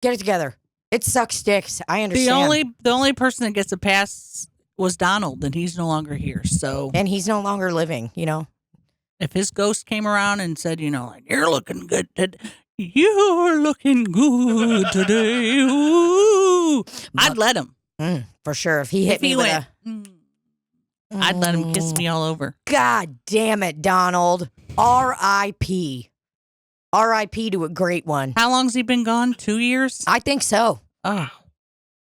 Get it together. It sucks dicks. I understand. The only person that gets a pass was Donald, and he's no longer here. So, and he's no longer living, If his ghost came around and said, like, you're looking good today. You're looking good today. Ooh. I'd let him. For sure. If he hit me with I'd let him kiss me all over. God damn it, Donald. R.I.P. R.I.P. to a great one. How long's he been gone? 2 years? I think so. Oh.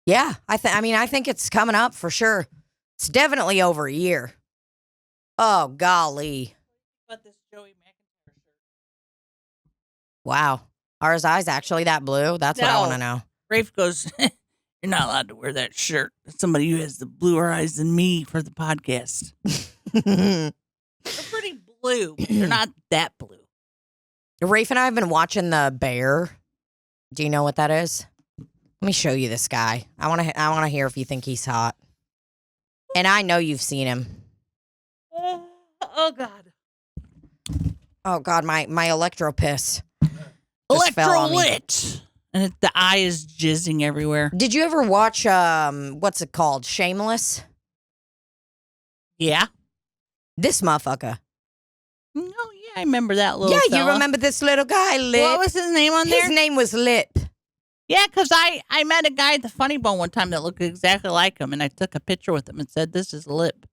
Yeah. I think it's coming up for sure. It's definitely over a year. Oh, golly. What about this Joey McIntyre shirt? Wow. Are his eyes actually that blue? That's what I want to know. Rafe goes, you're not allowed to wear that shirt. Somebody who has the bluer eyes than me for the podcast. They're pretty blue. They're not that blue. Rafe and I have been watching The Bear. Do you know what that is? Let me show you this guy. I want to hear if you think he's hot. And I know you've seen him. Oh God. Oh God, my electro piss. Electrolyte. And the eye is jizzing everywhere. Did you ever watch, what's it called? Shameless? Yeah. This motherfucker. Oh, I remember that little Yeah, fella. you remember this little guy, Lip? What was his name on there? His name was Lip. Yeah, because I met a guy at the Funny Bone one time that looked exactly like him, and I took a picture with him and said, "This is Lip."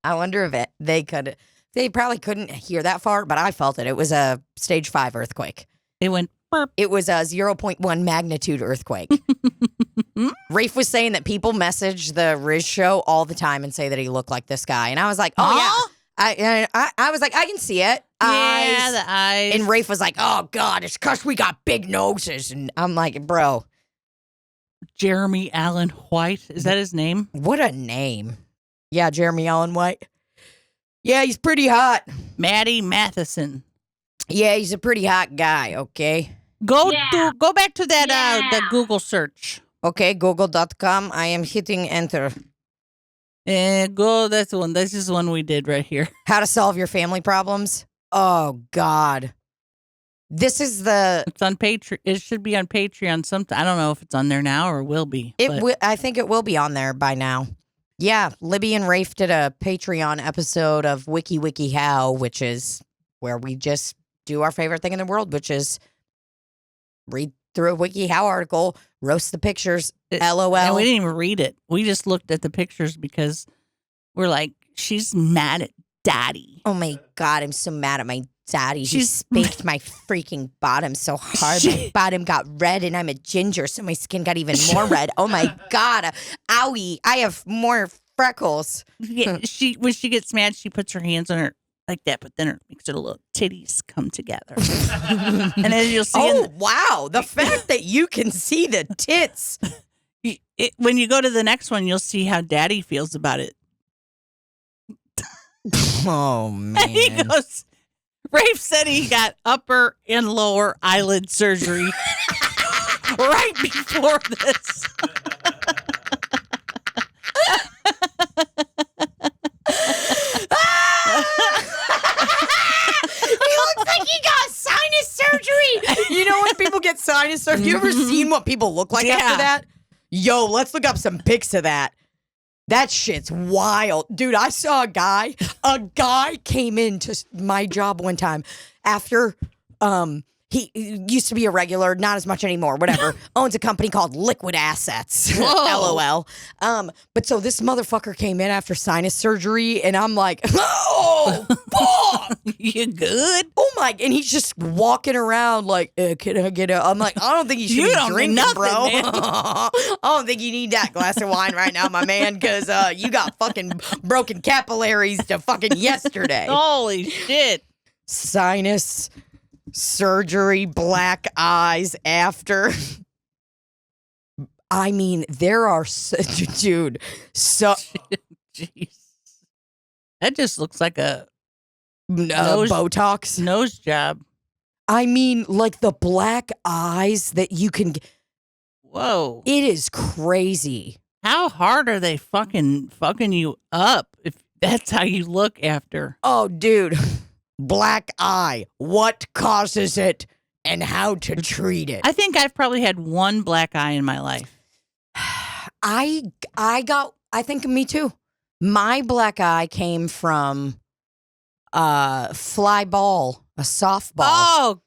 I wonder if they could. They probably couldn't hear that far, but I felt it. It was a stage 5 earthquake. It went burp. It was a 0.1 magnitude earthquake. Rafe was saying that people message the Riz show all the time and say that he looked like this guy, and I was like, "Oh yeah." I was like, I can see it. Yeah, the eyes. And Rafe was like, "Oh God, it's because we got big noses." And I'm like, "Bro, Jeremy Allen White, is that his name? what a name!" Yeah, Jeremy Allen White. Yeah, he's pretty hot. Maddie Matheson. Yeah, he's a pretty hot guy. Okay. Go back to that the Google search. Okay, Google.com. I am hitting enter. Go. That's the one. This is the one we did right here. How to solve your family problems. Oh God. This is the. It's on Patreon. It should be on Patreon. I don't know if it's on there now or will be. I think it will be on there by now. Yeah, Libbie and Rafe did a Patreon episode of Wiki How, which is where we just do our favorite thing in the world, which is read through a Wiki How article, roast the pictures, LOL. And we didn't even read it. We just looked at the pictures because we're like, she's mad at Daddy. Oh my God, I'm so mad at my daddy. He spanked my freaking bottom so hard. My bottom got red and I'm a ginger, so my skin got even more red. Oh my God. Owie. I have more freckles. Yeah, when she gets mad, she puts her hands on her like that, but then it makes her little titties come together. And as you'll see. Wow. The fact that you can see the tits. When you go to the next one, you'll see how Daddy feels about it. Oh, man. He goes, Rafe said he got upper and lower eyelid surgery right before this. He looks like he got sinus surgery. You know when people get sinus surgery? You ever seen what people look like after that? Yo, let's look up some pics of that. That shit's wild. Dude, I saw a guy. A guy came into my job one time after he used to be a regular, not as much anymore, whatever. Owns a company called Liquid Assets. LOL. But so this motherfucker came in after sinus surgery, and I'm like, oh, fuck. You good? Oh my, and he's just walking around like, can I get a? I'm like, I don't think you should be drinking, nothing, bro. I don't think you need that glass of wine right now, my man, because you got fucking broken capillaries to fucking yesterday. Holy shit. Sinus surgery, black eyes after. I mean, there are, dude, so. Jeez. That just looks like a Botox nose job. I mean, like the black eyes that you can. Whoa. It is crazy. How hard are they fucking you up if that's how you look after? Oh, dude. Black eye. What causes it and how to treat it? I think I've probably had one black eye in my life. I think me too. My black eye came from fly ball, a softball. Oh,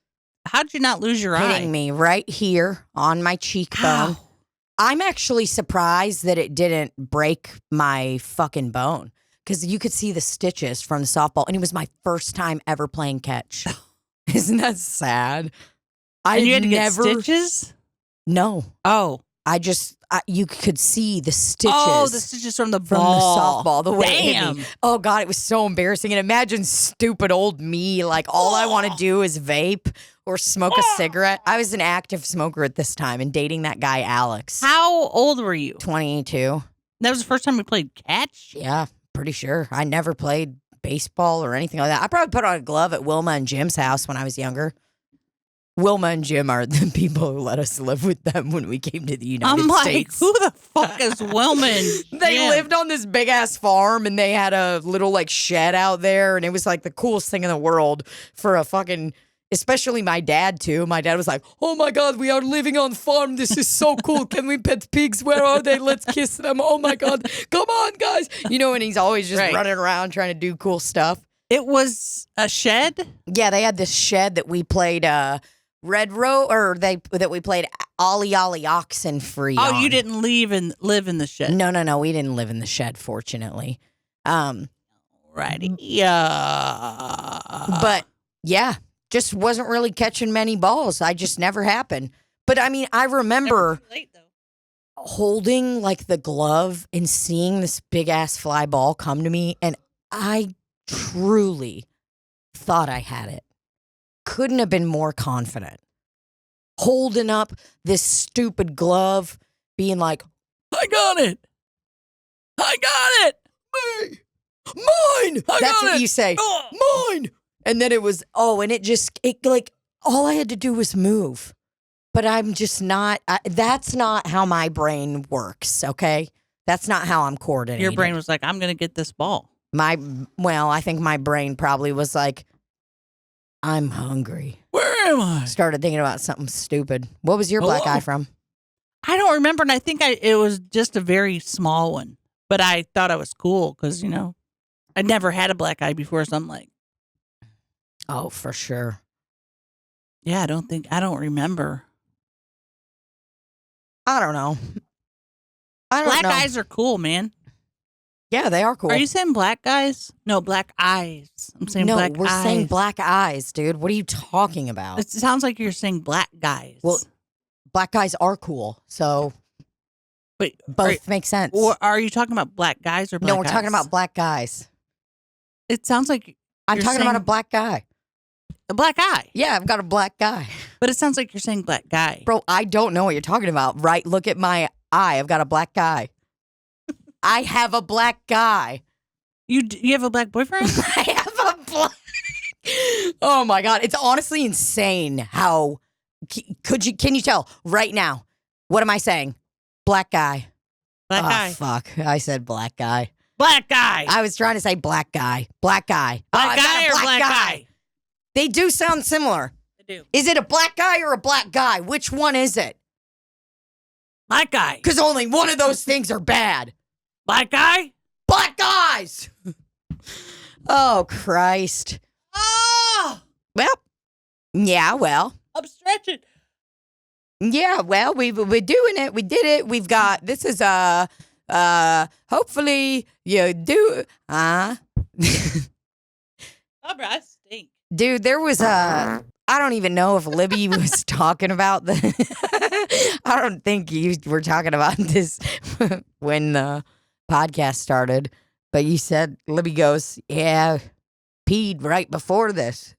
how'd you not lose your eye? Hitting me right here on my cheekbone. How? I'm actually surprised that it didn't break my fucking bone. Because you could see the stitches from the softball. And it was my first time ever playing catch. Isn't that sad? And you had to get stitches? No. Oh. You could see the stitches. Oh, the stitches from the ball. From the softball. The way it hit Damn. me. Oh, God, it was so embarrassing. And imagine stupid old me. Like, all I want to do is vape or smoke a cigarette. I was an active smoker at this time and dating that guy, Alex. How old were you? 22. That was the first time we played catch? Yeah. Pretty sure. I never played baseball or anything like that. I probably put on a glove at Wilma and Jim's house when I was younger. Wilma and Jim are the people who let us live with them when we came to the United States. Who the fuck is Wilma and Jim? They lived on this big ass farm and they had a little like shed out there, and it was like the coolest thing in the world for a fucking. Especially my dad, too. My dad was like, oh, my God, we are living on farm. This is so cool. Can we pet pigs? Where are they? Let's kiss them. Oh, my God. Come on, guys. You know, and he's always just running around trying to do cool stuff. It was a shed? Yeah, they had this shed that we played Red Row, or that we played Ollie Ollie Oxen Free Oh, on. you didn't live in the shed. No, we didn't live in the shed, fortunately. Righty. Yeah. But yeah, just wasn't really catching many balls. I just never happened. But I mean, I remember late, though. holding like the glove and seeing this big ass fly ball come to me, and I truly thought I had it. Couldn't have been more confident. Holding up this stupid glove, being like, I got it. I got it. me, mine. That's what you say. Mine. And then it was, and it like, all I had to do was move. But I'm just not, that's not how my brain works, okay? That's not how I'm coordinated. Your brain was like, I'm going to get this ball. I think my brain probably was like, I'm hungry. Where am I? Started thinking about something stupid. What was your black eye from? I don't remember, and I think it was just a very small one. But I thought I was cool because, I'd never had a black eye before, so I'm like. Oh, for sure. Yeah, I don't remember. I don't know. Black eyes are cool, man. Yeah, they are cool. Are you saying black guys? No, black eyes. I'm saying black eyes. No, we're saying black eyes, dude. What are you talking about? It sounds like you're saying black guys. Well, black guys are cool, so but both make sense. Or are you talking about black guys or black guys? No, we're talking about black guys. It sounds like I'm talking about a black guy. A black eye. Yeah, I've got a black guy. But it sounds like you're saying black guy. Bro, I don't know what you're talking about, right? Look at my eye. I've got a black guy. I have a black guy. You have a black boyfriend? I have a black. Oh my God. It's honestly insane how can you tell right now? What am I saying? Black guy. Black guy. Fuck. I said black guy. Black guy. I was trying to say black guy. Black guy. Black guy or black guy? They do sound similar. They do. Is it a black guy or a black guy? Which one is it? Black guy. Because only one of those things are bad. Black guy? Black guys! Oh, Christ. Oh! Well, yeah, well. I'm stretching. Yeah, well, we're doing it. We did it. We've got, this is, hopefully you do, Oh, bro, I stink. Dude, there was I don't even know if Libbie was talking about I don't think you were talking about this when the podcast started, but you said, Libbie goes, yeah, peed right before this.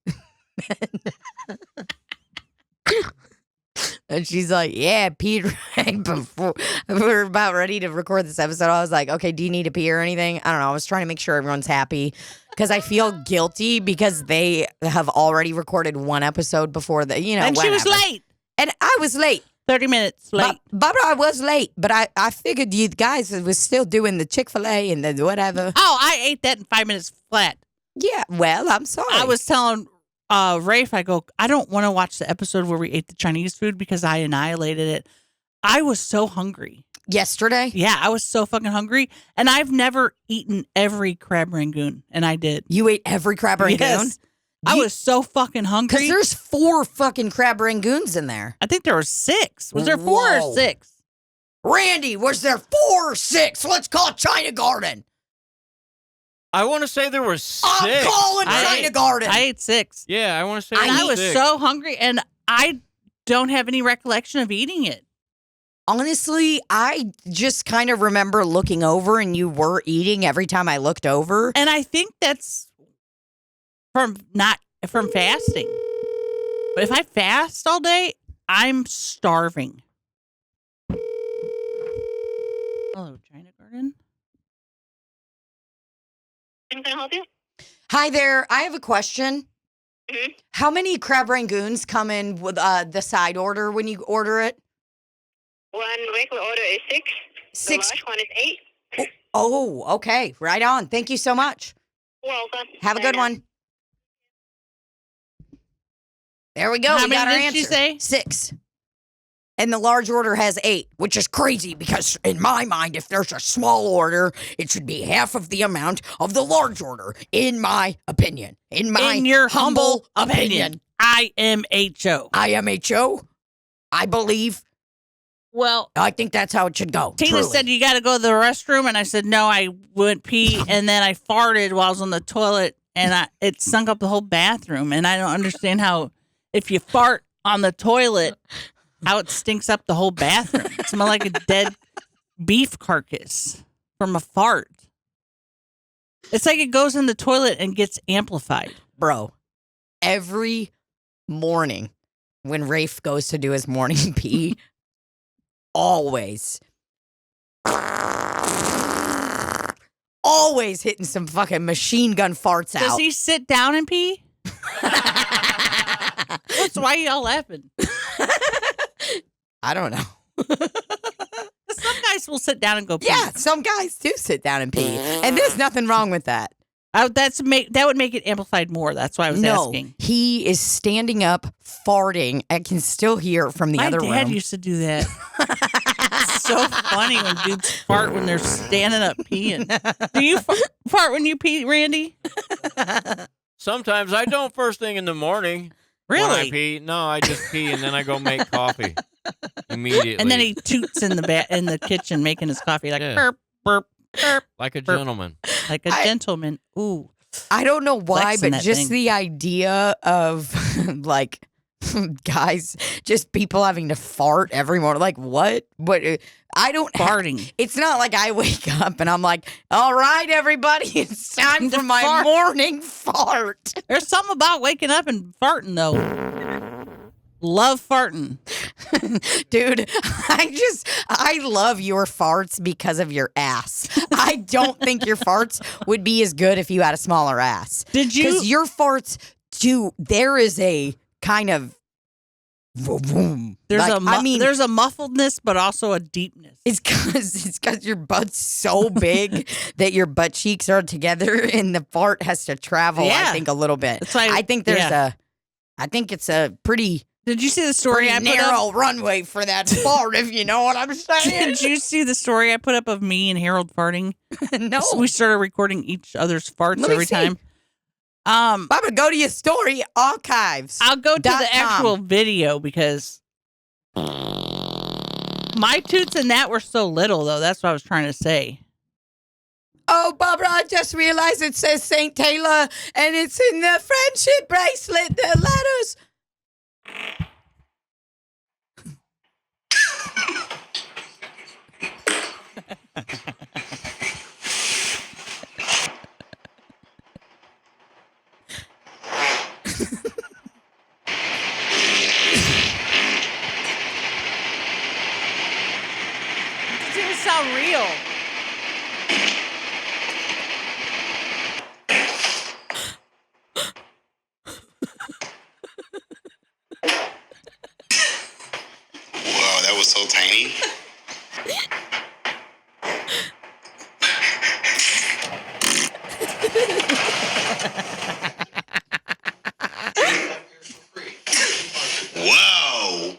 And she's like, yeah, peed right before. We were about ready to record this episode. I was like, okay, do you need to pee or anything? I don't know. I was trying to make sure everyone's happy because I feel guilty because they have already recorded one episode before and she was late. And I was late. 30 minutes late. But I was late, but I figured you guys was still doing the Chick-fil-A and the whatever. Oh, I ate that in 5 minutes flat. Yeah, well, I'm sorry. I was telling Rafe, I go, I don't want to watch the episode where we ate the Chinese food because I annihilated it. I was so hungry. Yesterday? Yeah, I was so fucking hungry. And I've never eaten every crab rangoon, and I did. You ate every crab rangoon? Yes. I was so fucking hungry. Because there's 4 fucking crab rangoons in there. I think there were 6. Was there 4 or 6? Randy, was there 4 or 6? Let's call China Garden. I want to say there were 6. I'm calling China Garden. I ate 6. Yeah, I want to say And I was 6. so hungry, and I don't have any recollection of eating it. Honestly, I just kind of remember looking over and you were eating every time I looked over. And I think that's from fasting. But if I fast all day, I'm starving. Hello, China Garden. Can I help you? Hi there. I have a question. Mm-hmm. How many crab rangoons come in with the side order when you order it? One regular order is 6. 6. The large one is 8. Oh, okay. Right on. Thank you so much. Welcome. Have a good one. There we go. How We got many our did answer. she say? 6. and the large order has 8, which is crazy because in my mind, if there's a small order, it should be half of the amount of the large order, in my opinion. In your humble opinion. IMHO. IMHO, I believe. Well, I think that's how it should go. Tina truly. said, you got to go to the restroom. And I said, no, I went pee. And then I farted while I was on the toilet and it stunk up the whole bathroom. And I don't understand how, if you fart on the toilet, how it stinks up the whole bathroom. It smells like a dead beef carcass from a fart. It's like it goes in the toilet and gets amplified. Bro, every morning when Rafe goes to do his morning pee, always hitting some fucking machine gun farts out. Does he sit down and pee? That's why y'all laughing. I don't know. Some guys will sit down and go pee. Yeah, some guys do sit down and pee, and there's nothing wrong with that. That would make it amplified more. That's why I was asking. He is standing up, farting. I can still hear it from the other room. My dad used to do that. It's so funny when dudes fart when they're standing up peeing. Do you fart when you pee, Randy? Sometimes I don't first thing in the morning. Really? When I pee. No, I just pee and then I go make coffee immediately. And then he toots in the kitchen making his coffee like Yeah. burp, burp, burp. like a burp. gentleman. Like a gentleman. Ooh. I don't know why, Flexing but that just thing. the idea of like guys, just people having to fart every morning. Like what? What? I don't Farting. It's not like I wake up and I'm like, all right, everybody, it's time To for my fart. morning fart. There's something about waking up and farting, though. Love farting. Dude, I love your farts because of your ass. I don't think your farts would be as good if you had a smaller ass. Did you? Because your farts do, there is a kind of vroom. There's Like, there's a muffledness, but also a deepness. it's because your butt's so big that your butt cheeks are together and the fart has to travel, Yeah. I think, a little bit. That's why I think I think it's a pretty Did you see the story I put up? narrow runway for that fart, if you know what I'm saying. Did you see the story I put up of me and Harold farting? No. So we started recording each other's farts Let me every see. time. Baba, go to your story archives. I'll go to the .com. actual video because my toots and that were so little, though. That's what I was trying to say. Oh, Barbara, I just realized it says St. Taylor and it's in the friendship bracelet, the letters. It didn't sound real. Wow, that was so tiny. Wow.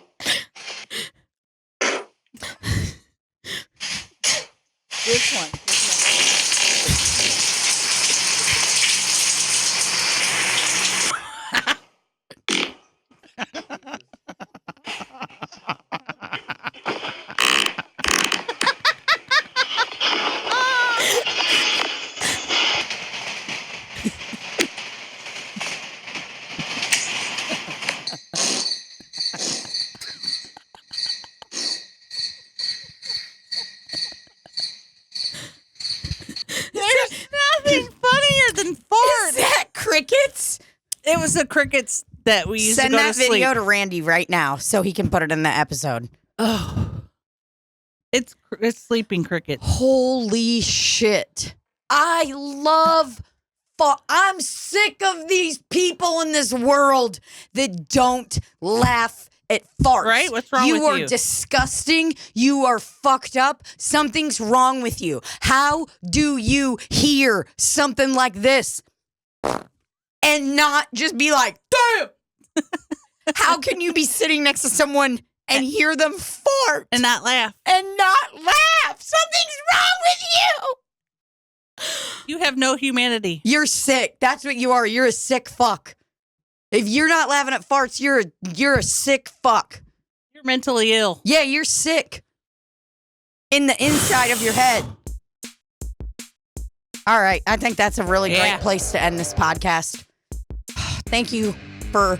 This one. There's nothing funnier than Is farts. that crickets? It was the crickets that we used Send to go that to sleep. video to Randy right now so he can put it in the episode. Oh, it's sleeping crickets. Holy shit. I love I'm sick of these people in this world that don't laugh at farts. Right? What's wrong you with are you? disgusting. You are fucked up. Something's wrong with you. How do you hear something like this and not just be like, damn? How can you be sitting next to someone and hear them fart And not laugh. and not laugh. Something's wrong with you. You have no humanity. You're sick. That's what you are. You're a sick fuck. If you're not laughing at farts, you're a sick fuck. You're mentally ill. Yeah, you're sick. In the inside of your head. All right. I think that's a really great place to end this podcast. Thank you for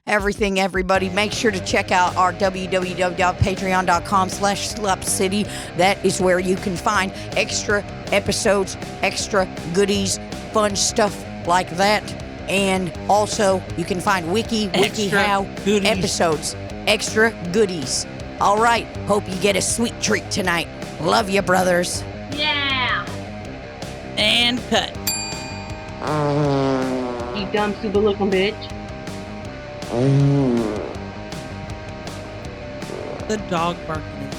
everything, everybody. Make sure to check out our www.patreon.com/Slop City. That is where you can find extra episodes, extra goodies, fun stuff like that. And also, you can find WikiHow episodes, extra goodies. All right. Hope you get a sweet treat tonight. Love you, brothers. Yeah. And cut. You dumb, stupid looking bitch. The dog barking.